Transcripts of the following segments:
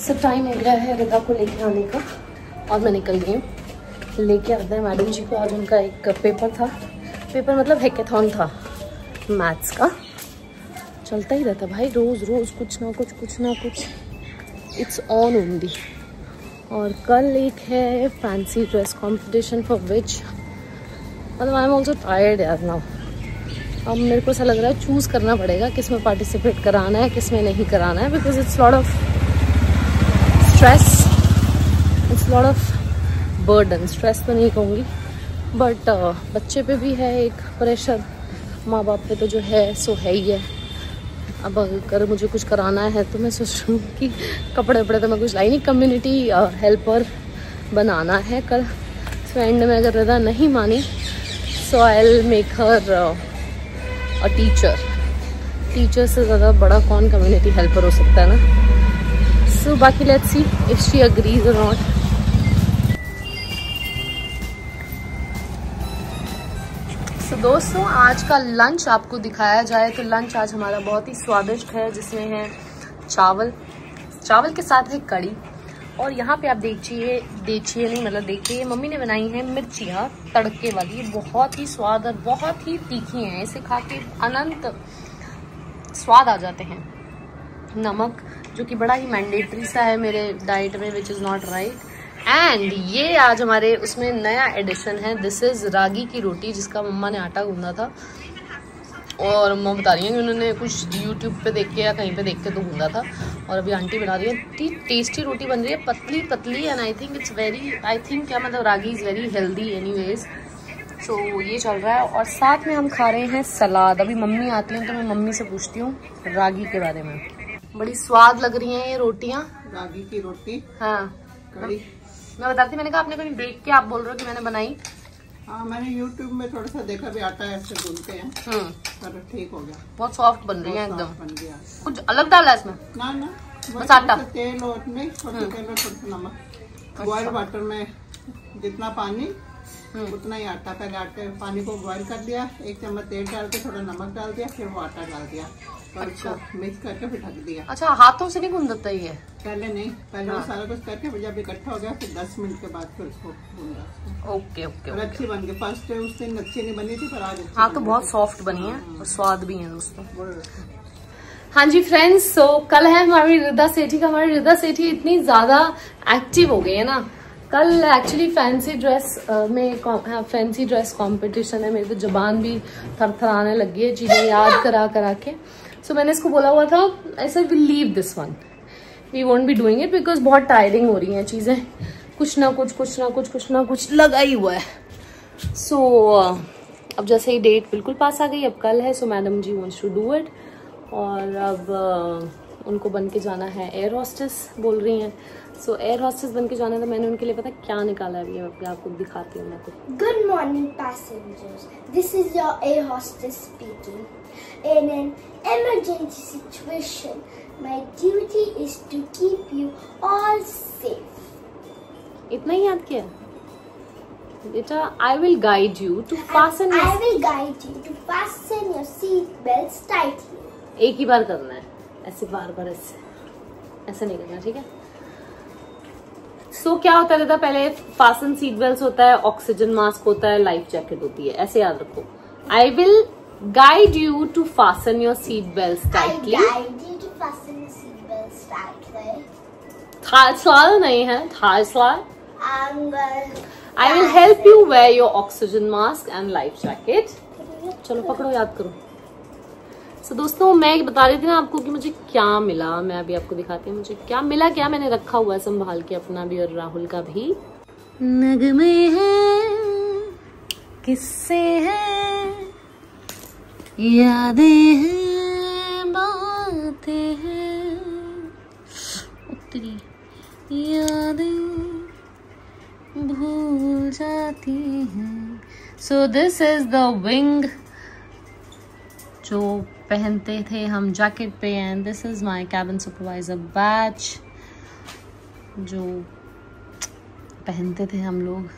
सब टाइम हो गया है रिदा को लेके आने का और मैं निकल गई हूँ। लेके आते हैं मैडम जी को। आज उनका एक पेपर था, पेपर मतलब हैकेथॉन था मैथ्स का। चलता ही रहता भाई, रोज़ रोज़ कुछ ना कुछ इट्स ऑन ओनली। और कल एक है fancy dress competition for which मतलब आई एम ऑल्सो टायर्ड यार नाउ। अब मेरे को ऐसा लग रहा है चूज़ करना पड़ेगा किस में पार्टिसिपेट कराना है किस में नहीं कराना है, because it's lot of stress, it's lot of burden. Stress तो नहीं कहूँगी बट बच्चे पे भी है एक प्रेशर, माँ बाप पे तो जो है सो है ही है। अब अगर मुझे कुछ कराना है तो मैं सोच रही हूँ कि कपड़े वपड़े तो मैं कुछ लाई नहीं, कम्युनिटी हेल्पर बनाना है कल। सो एंड में अगर रिदा नहीं मानी so I will make her a teacher. Teacher से ज़्यादा बड़ा कौन कम्युनिटी हेल्पर हो सकता है ना। सो बाकी let's see if she agrees और नॉट। तो दोस्तों आज का लंच आपको दिखाया जाए तो लंच आज हमारा बहुत ही स्वादिष्ट है, जिसमें है चावल के साथ है कड़ी। और यहाँ पे आप देखिए नहीं मतलब देखिए मम्मी ने बनाई है मिर्चियाँ तड़के वाली, बहुत ही स्वाद और बहुत ही तीखी हैं। इसे खा के अनंत स्वाद आ जाते हैं। नमक जो कि बड़ा ही मैंडेटरी सा है मेरे डाइट में, which is not right. And ये आज हमारे उसमें नया एडिशन है, दिस इज़ रागी की रोटी जिसका मम्मा ने आटा गूंदा था। और मम्मा बता रही हैं कि उन्होंने कुछ यूट्यूब पे देख के या कहीं पे देख के तो गूंदा था और अभी आंटी बना रही है। इतनी टेस्टी रोटी बन रही है, पतली and I think it's very क्या मतलब रागी इज़ वेरी हेल्दी एनीवेज। सो ये चल रहा है और साथ में हम खा रहे हैं सलाद। अभी मम्मी आती हैं तो मैं मम्मी से पूछती हूँ रागी के बारे में। बड़ी स्वाद लग रही हैं ये रोटियाँ, रागी की रोटी। हाँ कड़ी मैं बताती, मैंने कहा आपने कहीं देख के आप बोल रहे हो कि मैंने बनाई। हाँ मैंने YouTube में थोड़ा सा देखा भी आटा ऐसे गूंथते हैं पर ठीक हो गया, बहुत सॉफ्ट बन रही है एकदम। बन गया। कुछ अलग डाला इसमें? ना बस आटा, तेल और नहीं, थोड़ा तेल और थोड़ा नमक। बॉयल वाटर में जितना पानी उतना ही आटा। पहले आटे पानी को बॉयल कर दिया, 1 चम्मच तेल डाल के थोड़ा नमक डाल दिया, फिर वो आटा डाल दिया और इसको मिक्स करके फिर ढक दिया। अच्छा हाथों से नहीं गूंदता ये? पहले नहीं, पहले वो सारा कुछ करके जब इकट्ठा हो गया फिर 10 मिनट के बाद फिर उसको गूंदा। ओके और अच्छी बन गई। फर्स्ट उस दिन अच्छी नहीं बनी थी पर आज अच्छी। हाँ तो बहुत सॉफ्ट बनी है और स्वाद भी है दोस्तों। हाँ जी फ्रेंड्स, सो कल है हमारी रिदा सेठी का। हमारी रिदा सेठी इतनी ज्यादा एक्टिव हो गई है ना। कल एक्चुअली फैंसी ड्रेस कंपटीशन है। मेरी तो जुबान भी थरथराने लगी है चीजें याद करा के। सो मैंने इसको बोला हुआ था ऐसा will leave this one, we won't be doing it because बहुत टायरिंग हो रही हैं चीजें, कुछ ना कुछ लगा ही हुआ है। सो अब जैसे ही डेट बिल्कुल पास आ गई, अब कल है, so madam ji wants to do it. और अब उनको बन के जाना है एयर हॉस्टेस बोल रही हैं। सो एयर हॉस्टेस बन के जाना, तो मैंने उनके लिए पता क्या निकाला है, अभी आपको दिखाती हूँ मैं आपको। Good morning passengers, this is your air hostess speaking. In an emergency situation, my duty is to keep you all safe. इतना ही याद किया बेटा? I will guide you to fasten. I will guide you to fasten your seat belts tightly. एक ही बार करना है, ऐसे बार ऐसे नहीं करना, ठीक है? सो क्या होता है, पहले फास्टन सीट बेल्ट होता है, ऑक्सीजन मास्क होता है, लाइफ जैकेट होती है, ऐसे याद रखो। I will guide you to fasten your seat belt tightly. थाई नहीं है, थाई I will help you wear your oxygen mask and life jacket. चलो पकड़ो, याद करो। सो दोस्तों मैं बता रही थी ना आपको कि मुझे क्या मिला, मैं अभी आपको दिखाती हूँ मुझे क्या मिला। क्या मैंने रखा हुआ है संभाल के अपना भी और राहुल का भी। नगमे हैं, किस्से हैं, यादें हैं, बातें हैं, तेरी यादें भूल जाती हैं। So this is the wing जो पहनते थे हम जैकेट पे, and this is my cabin supervisor batch जो पहनते थे हम लोग।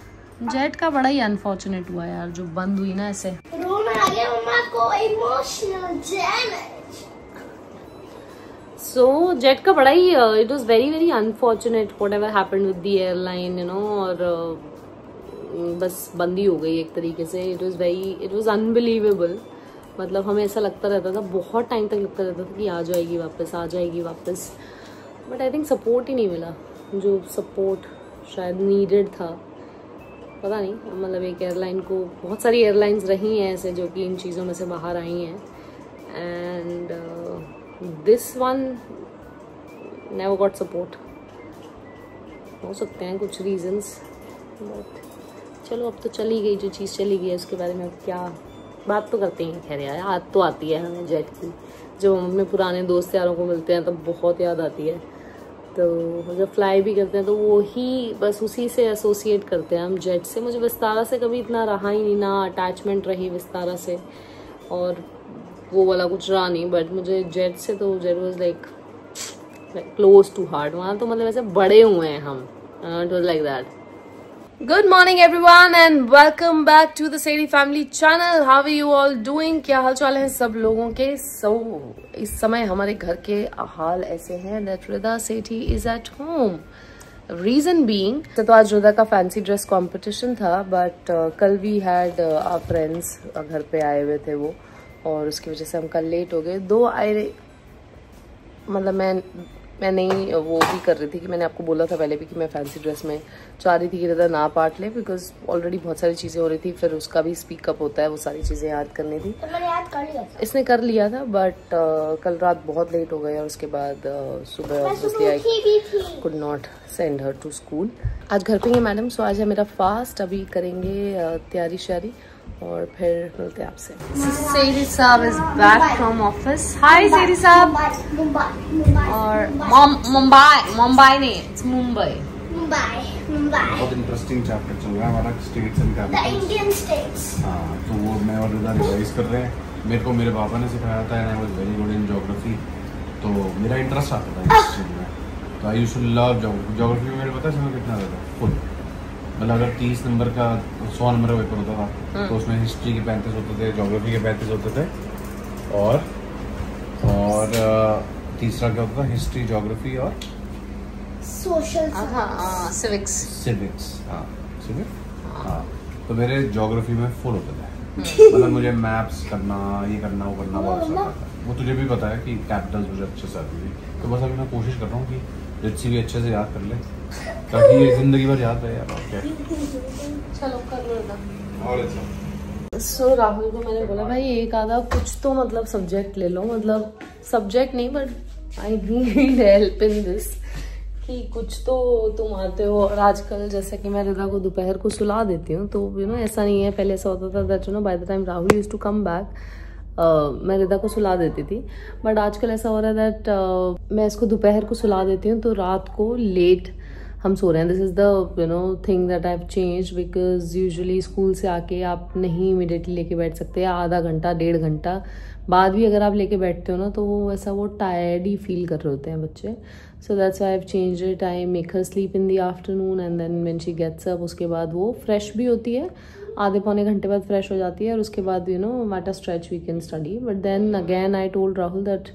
जेट का बड़ा ही अनफॉर्चुनेट हुआ यार, जो बंद हुई ना ऐसे। रोना आ गया मम्मा को, इमोशनल डैमेज। सो जेट का बड़ा ही it was very very unfortunate whatever happened with the airline, you know, और बस बंदी हो गई एक तरीके से. It was unbelievable. मतलब हमें ऐसा लगता रहता था, बहुत टाइम तक लगता रहता था कि आ जाएगी वापस. बट आई थिंक सपोर्ट ही नहीं मिला, जो सपोर्ट शायद नीडेड था. पता नहीं, मतलब एक एयरलाइन को, बहुत सारी एयरलाइंस रही हैं ऐसे जो कि इन चीज़ों में से बाहर आई हैं, and this one never got support. हो सकते हैं कुछ रीजंस, बट चलो अब तो चली गई. जो चीज़ चली गई है उसके बारे में अब क्या बात तो करते हैं. खैर यार, याद तो आती है हमें जेट की. जब हम अपने पुराने दोस्त यारों को मिलते हैं तब बहुत याद आती है. तो जब फ्लाई भी करते हैं तो वो ही बस उसी से एसोसिएट करते हैं हम, जेट से. मुझे विस्तारा से कभी इतना रहा ही नहीं, ना अटैचमेंट रही विस्तारा से, और वो वाला कुछ रहा नहीं. बट मुझे जेट से तो Jet was like close to heart. वहाँ तो मतलब ऐसे बड़े हुए हैं हम. It was like that. Good morning everyone and welcome back to the Sadie family channel. How are you all doing? क्या हाल चाल है सब लोगों के? इस समय हमारे घर के हाल ऐसे हैं that Rida Sethi is at home. Reason being, तो आज Rida का फैंसी ड्रेस कंपटीशन था, बट कल we had our friends घर पे आए हुए थे वो, और उसकी वजह से हम कल लेट हो गए. दो मतलब मैं नहीं वो भी कर रही थी कि मैंने आपको बोला था पहले भी कि मैं फैंसी ड्रेस में चाह रही थी कि ज़्यादा ना पार्ट ले, बिकॉज ऑलरेडी बहुत सारी चीज़ें हो रही थी. फिर उसका भी स्पीकअप होता है, वो सारी चीज़ें याद करनी थी. तो मैंने याद कर लिया था. इसने कर लिया था, बट कल रात बहुत लेट हो गए, और उसके बाद सुबह obviously I could not send her to school. आज घर पे ही मैडम, सो आज है मेरा फास्ट. अभी करेंगे तैयारी शारी और फिर मिलते हैं आपसे. सेठी साहब इज बैक फ्रॉम ऑफिस. हाय सेठी साहब. और मुंबई नहीं, इट्स मुंबई. बहुत इंटरेस्टिंग चैप्टर चल रहा है हमारा, states and Capitals, Indian states. हाँ, तो वो मैं और रिदा रिवाइज कर रहे हैं. मेरे को मेरे पापा ने सिखाया था and I was very good in geography, तो मेरा इंटरेस्ट आता था इस चीज़ में. तो I used to love geography. Geography में मेरे पता है समय कितना आता था फुल. मतलब अगर 30 नंबर का 100 नंबर का पेपर होता था तो उसमें हिस्ट्री के 35 होते थे, ज्योग्राफी के 35 होते थे, और तीसरा क्या होता था, हिस्ट्री, ज्योग्राफी और सोशल, सिविक्स. हाँ, सिविक्स. हाँ, तो मेरे ज्योग्राफी में फुल होते थे. मतलब मुझे मैप्स करना, ये करना, वो करना बहुत अच्छा था. वो तुझे भी पता है कि कैपिटल्स मुझे अच्छे से आती थी. तो बस अभी मैं कोशिश कर रहा हूँ कि जितनी भी अच्छे से याद कर ले, ताकि ये जिंदगी भर याद रहे यार. चलो कर लो ना. और सो राहुल को मैंने बोला भाई एक आधा कुछ तो मतलब सब्जेक्ट ले लो. मतलब सब्जेक्ट नहीं, but I need help in this, कि कुछ तो तुम आते हो. और आजकल जैसे कि मैं रिदा को दोपहर को सुला देती हूँ, तो यू नो ऐसा नहीं है. पहले ऐसा होता था that you know by the time Rahul used to come back मैं रिदा को सुला देती थी. बट आजकल ऐसा हो रहा है दैट मैं इसको दोपहर को सुला देती हूँ तो रात को लेट हम सो रहे हैं. This is the you know thing that I have change, because usually school से आके आप नहीं इमीडिएटली लेके बैठ सकते. आधा घंटा 1.5 घंटा बाद भी अगर आप लेके बैठते हो ना, तो वो ऐसा वो टायर्ड ही फील कर रहे होते हैं बच्चे. So that's why I have changed it. I make her sleep in the afternoon and then when she gets up, उसके बाद वो फ्रेश भी होती है, आधे पौने घंटे बाद फ्रेश हो जाती है, और उसके बाद you know at a stretch we can study. But then again I told Rahul that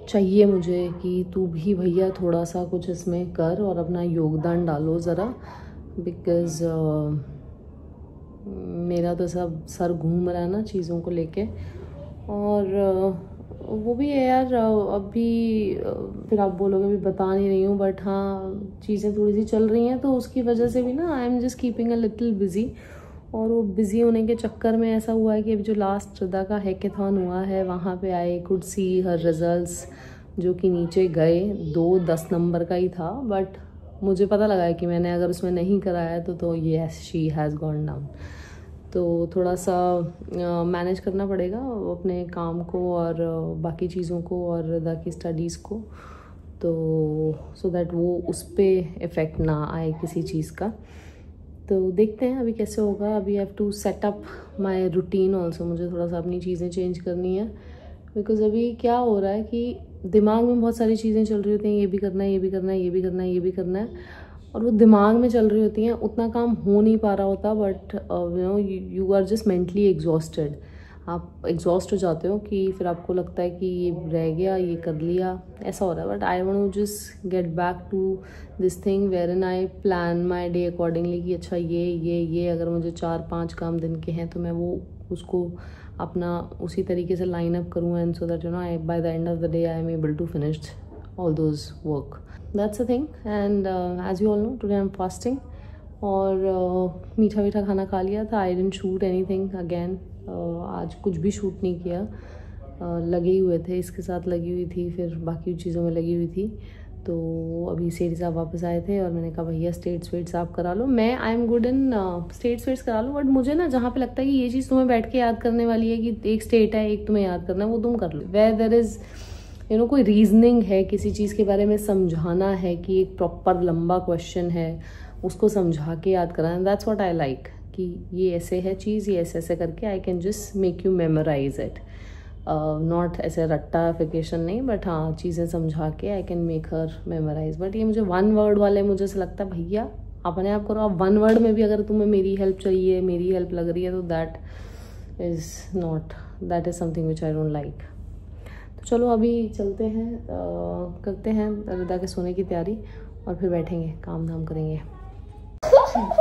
चाहिए मुझे कि तू भी भैया थोड़ा सा कुछ इसमें कर और अपना योगदान डालो ज़रा, बिकॉज़ मेरा तो सब सर घूम रहा है ना चीज़ों को लेके. और वो भी है यार, अभी फिर आप बोलोगे भी बता नहीं रही हूँ, बट हाँ चीज़ें थोड़ी सी चल रही हैं, तो उसकी वजह से भी ना I am just keeping a little busy. और वो बिज़ी होने के चक्कर में ऐसा हुआ है कि अभी जो लास्ट रिदा का हैकेथॉन हुआ है वहाँ पे I could see her results, जो कि नीचे गए. 10 नंबर का ही था, बट मुझे पता लगा है कि मैंने अगर उसमें नहीं कराया तो yes she has gone down. तो थोड़ा सा मैनेज करना पड़ेगा अपने काम को और बाकी चीज़ों को और रिदा की स्टडीज़ को, तो सो दैट वो उस पर इफ़ेक्ट ना आए किसी चीज़ का. तो देखते हैं अभी कैसे होगा. अभी I have to set up my routine also. मुझे थोड़ा सा अपनी चीज़ें चेंज करनी है, बिकॉज अभी क्या हो रहा है कि दिमाग में बहुत सारी चीज़ें चल रही होती हैं. ये भी करना है, ये भी करना है, ये भी करना है, ये भी करना है, और वो दिमाग में चल रही होती हैं. उतना काम हो नहीं पा रहा होता, but you know you are just mentally exhausted. आप एग्जॉस्ट हो जाते हो कि फिर आपको लगता है कि ये रह गया, ये कर लिया, ऐसा हो रहा है। But I want to just get back to this thing where in I plan my day accordingly कि अच्छा ये अगर मुझे 4-5 काम दिन के हैं तो मैं वो उसको अपना उसी तरीके से लाइन अप करूँ, and so that you know I by the end of the day I am able to finish all those work. That's a thing. And as you all know today I am fasting और मीठा खाना खा लिया था। I didn't shoot anything again, आज कुछ भी shoot नहीं किया। लगे ही हुए थे, इसके साथ लगी हुई थी, फिर बाकी चीज़ों में लगी हुई थी। तो अभी सेठ साहब वापस आए थे और मैंने कहा भैया स्टेट्स वेट्स आप करा लो। मैं I am good in states weights करा लो, बट मुझे ना जहाँ पे लगता है कि ये चीज़ तुम्हें बैठ के याद करने वाली है कि एक स्टेट है, एक तुम्हें याद करना है, वो तुम कर लो। Where there is you know कोई रीजनिंग है, किसी चीज़ के बारे में समझाना है कि एक प्रॉपर लंबा क्वेश्चन है, उसको समझा के याद कराना, दैट्स व्हाट आई लाइक कि ये ऐसे है चीज़, ये ऐसे करके I can just make you memorize it. Not ऐसे रट्टाफिकेशन नहीं, बट हाँ चीज़ें समझा के I can make her memorize. But ये मुझे 1 वर्ड वाले मुझे ऐसा लगता है भैया अपने आप करो। आप 1 वर्ड में भी अगर तुम्हें मेरी हेल्प चाहिए, मेरी हेल्प लग रही है, तो that is something which I don't like. तो चलो अभी चलते हैं, करते हैं रिदा के सोने की तैयारी और फिर बैठेंगे, काम धाम करेंगे।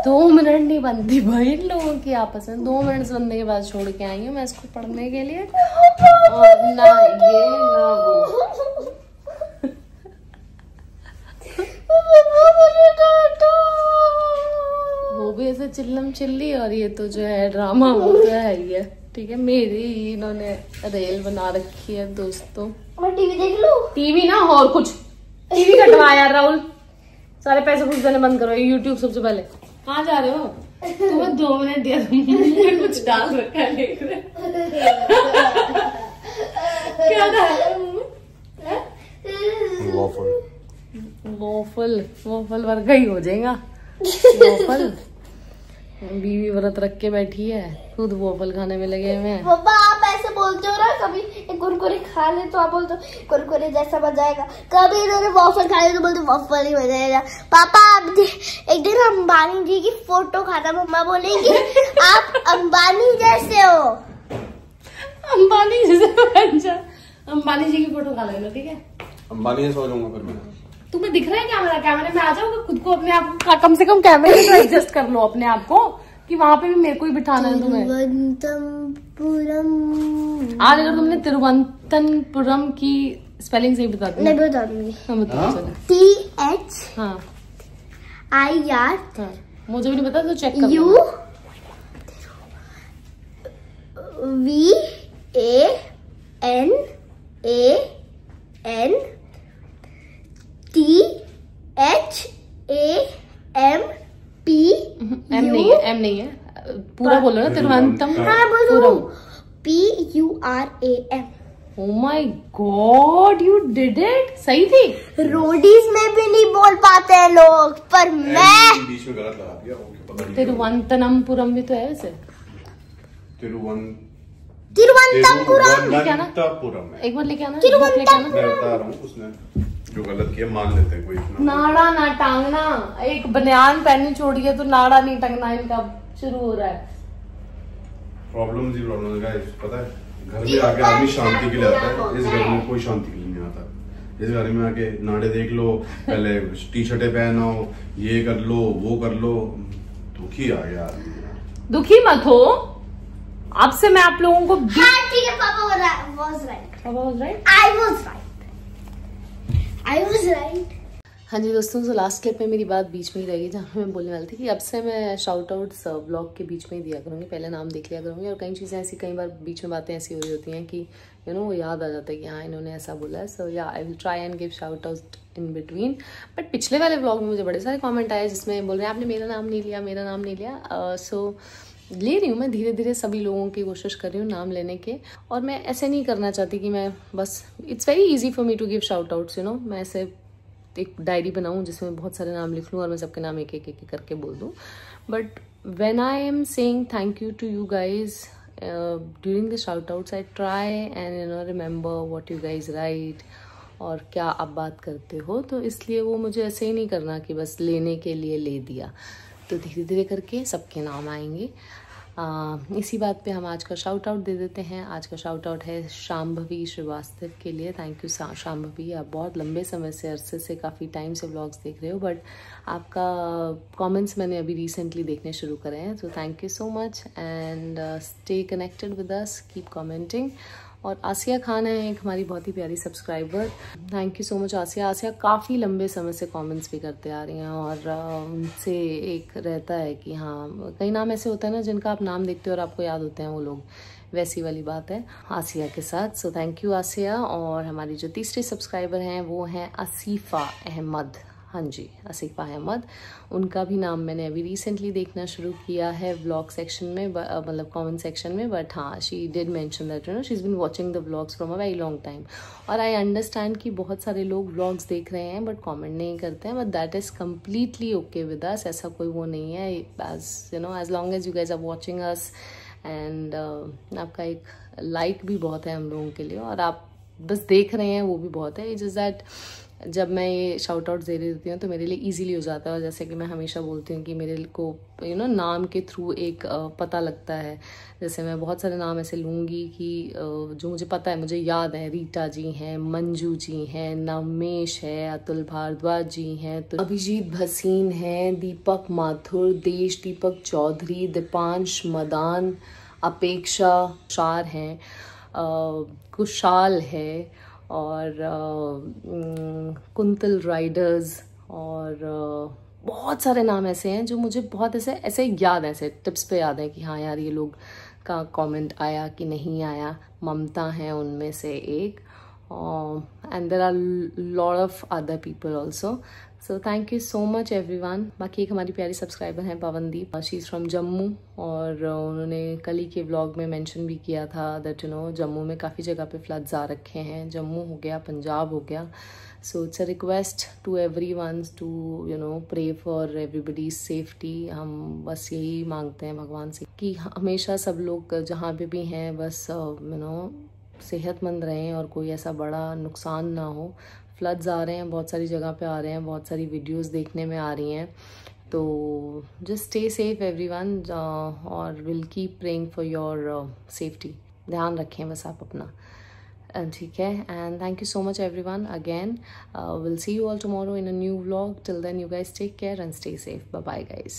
2 मिनट नहीं बनती भाई लोगों की आपस में। 2 मिनट बनने के बाद छोड़ के आई हूँ मैं इसको पढ़ने के लिए, और ना ये ना वो भी ऐसे चिल्लम चिल्ली, और ये तो जो है ड्रामा वो तो है ही है। ठीक है, मेरी इन्होंने रेल बना रखी है दोस्तों। मैं टीवी देख लूं? टीवी ना और कुछ, टीवी कटवा यार राहुल, सारे पैसे कुछ देने बंद करो। यूट्यूब सबसे पहले। कहाँ जा रहे हो? तुम्हें 2 मिनट दिया, कुछ डाल रखा है देख रहे क्या डाल रहे हो? वॉफल वर्गा ही हो जाएगा वॉफल। बीवी व्रत रख के बैठी है, खुद वॉफल खाने में लगे हुए हैं। पापा आप ऐसे बोलते हो ना, कभी एक कुरकुरे खा ले तो आप बोलते हो कुरकुरे जैसा बन जाएगा, कभी इन्होंने वॉफल खा ले तो बोलते वॉफल ही बन जाएगा। पापा आप एक दिन अंबानी जी की फोटो खाता, मम्मा बोलेंगी आप अंबानी जैसे हो। अंबानी जैसे अंबानी जी की फोटो खा लेना, ठीक है? अंबानी जैसा हो जाऊंगा फिर मैं। तुम्हें दिख रहा है कैमरे में आ जाओगे, खुद को अपने आप को कम से कम कैमरे में एडजस्ट कर लो अपने आप को कि वहां पे भी मेरे को ही बिठाना है तुम्हें। आज अगर तुमने तिरुवनंतपुरम की स्पेलिंग सही बता दी। नहीं बता दूंगी। बताओ चलो। THIR हाँ, मुझे भी नहीं पता तो चेक कर U VANAN THAMP। एम नहीं है, पूरा बोलो ना। तिरुवनंतपुरम। हाँ बोलो। PURAM। Oh my God, you did it! सही थी। रोडीज में भी नहीं बोल पाते हैं लोग, पर मैं बीच में गलत लगा दिया। ओके, पता नहीं। तिरुवनंतपुरम भी तो है वैसे। तिरुवनंतपुरम लेके आना। तिरुवनंतपुरम एक बार लेके आना। तिरुवनंतपुरम। मैं बता रहा हूँ, उसने जो गलत किया मान लेते हैं, कोई इतना नाड़ा ना टांगना। एक बनियान पहननी छोड़ी है तो नाड़ा नहीं टांगना इनका शुरू हो रहा है। प्रॉब्लम ही प्रॉब्लम है गाइस, पता है घर में आके आदमी शांति के लिए आता है, इस घर में कोई शांति के लिए नहीं आता। इस घर में आके नाड़े देख लो, पहले टी शर्टें पहनो, ये कर लो वो कर लो, दुखी आ गया आदमी। दुखी मत हो, अब से मैं आप लोगों को हाँ ठीक है, पापा was right। I was right। हाँ जी दोस्तों, तो लास्ट क्लिप में मेरी बात बीच में ही रहेगी, जहाँ मैं बोलने वाली थी कि अब से मैं शाउट आउट्स ब्लॉग के बीच में ही दिया करूँगी, पहले नाम देख लिया करूँगी। और कई चीज़ें ऐसी, कई बार बीच में बातें ऐसी हो रही होती हैं कि यू नो वो याद आ जाता है कि हाँ इन्होंने ऐसा बोला है। सो या I will try and give shout out in between. But पिछले वाले ब्लॉग में मुझे बड़े सारे कॉमेंट आए जिसमें बोल रहे हैं आपने मेरा नाम नहीं लिया। सो ले रही हूँ मैं धीरे धीरे, सभी लोगों की कोशिश कर रही हूँ नाम लेने के। और मैं ऐसे नहीं करना चाहती कि मैं बस, it's very easy for me to give shout outs, you know. मैं ऐसे एक डायरी बनाऊँ जिसमें बहुत सारे नाम लिख लूँ और मैं सबके नाम एक एक करके बोल दूँ। But when I am saying thank you to you guys during the shout outs, I try and you know remember what you guys write और क्या आप बात करते हो। तो इसलिए वो मुझे ऐसे ही नहीं करना कि बस लेने के लिए ले दिया, तो धीरे धीरे करके सबके नाम आएंगे। इसी बात पे हम आज का शाउट आउट दे देते हैं। आज का शाउट आउट है शाम्भवी श्रीवास्तव के लिए। थैंक यू शाम्भवी, आप बहुत लंबे समय से अरसे से काफ़ी टाइम से व्लॉग्स देख रहे हो, बट आपका कमेंट्स मैंने अभी रिसेंटली देखने शुरू करे हैं, तो thank you so much and stay connected with us, keep commenting. और आसिया खान है एक हमारी बहुत ही प्यारी subscriber, thank you so much Asiya. Asiya काफ़ी लंबे समय से कमेंट्स भी करते आ रही हैं और उनसे एक रहता है कि हाँ, कई नाम ऐसे होते हैं ना जिनका आप नाम देखते हो और आपको याद होते हैं वो लोग, वैसी वाली बात है आसिया के साथ। सो थैंक यू आसिया। और हमारी जो तीसरी सब्सक्राइबर हैं वो हैं आसिफा अहमद। हाँ जी, आसिफा अहमद, उनका भी नाम मैंने अभी रिसेंटली देखना शुरू किया है व्लॉग सेक्शन में, मतलब कमेंट सेक्शन में, बट हाँ, she did mention that you know she is been watching the vlogs from a very long time. और आई अंडरस्टैंड कि बहुत सारे लोग व्लॉग्स देख रहे हैं बट कमेंट नहीं करते हैं, but that is completely okay with us. ऐसा कोई वो नहीं है, as you know, as long as you guys are watching us and आपका एक लाइक भी बहुत है हम लोगों के लिए, और आप बस देख रहे हैं वो भी बहुत है। इट इज़ दैट जब मैं ये शाउट आउट दे देती हूँ तो मेरे लिए इजीली हो जाता है, और जैसे कि मैं हमेशा बोलती हूँ कि मेरे को यू नो नाम के थ्रू एक पता लगता है। जैसे मैं बहुत सारे नाम ऐसे लूँगी कि जो मुझे पता है, मुझे याद है, रीटा जी हैं, मंजू जी हैं, नमेश है, अतुल भारद्वाज जी हैं, तो अभिजीत भसीन हैं, दीपक माथुर, देश दीपक चौधरी, दीपांश मदान, अपेक्षा शार हैं, कुशाल है, और कुंतल राइडर्स, और बहुत सारे नाम ऐसे हैं जो मुझे बहुत ऐसे याद हैं, ऐसे टिप्स पे याद है कि हाँ यार ये लोग का कमेंट आया कि नहीं आया। ममता है उनमें से एक, and there are lot of other people also. So thank you so much everyone. बाकी एक हमारी प्यारी सब्सक्राइबर हैं Pavandeep, she is from Jammu, और उन्होंने कल ही के व्लॉग में मेंशन भी किया था दैट यू नो जम्मू में काफ़ी जगह पे फ्लड्स आ रखे हैं। जम्मू हो गया, पंजाब हो गया। So it's a request to everyone to you know pray for everybody's safety. हम बस यही मांगते हैं भगवान से कि हमेशा सब लोग जहाँ पे भी हैं बस यू नो सेहतमंद रहें और कोई ऐसा बड़ा नुकसान ना हो। फ्लड्स आ रहे हैं, बहुत सारी जगह पे आ रहे हैं, बहुत सारी वीडियोस देखने में आ रही हैं, तो जस्ट स्टे सेफ एवरीवन, और will keep praying for your safety. ध्यान रखें बस आप अपना, ठीक है। And thank you so much everyone again. Will see you all tomorrow in a new vlog. Till then you guys take care and stay safe. Bye bye guys.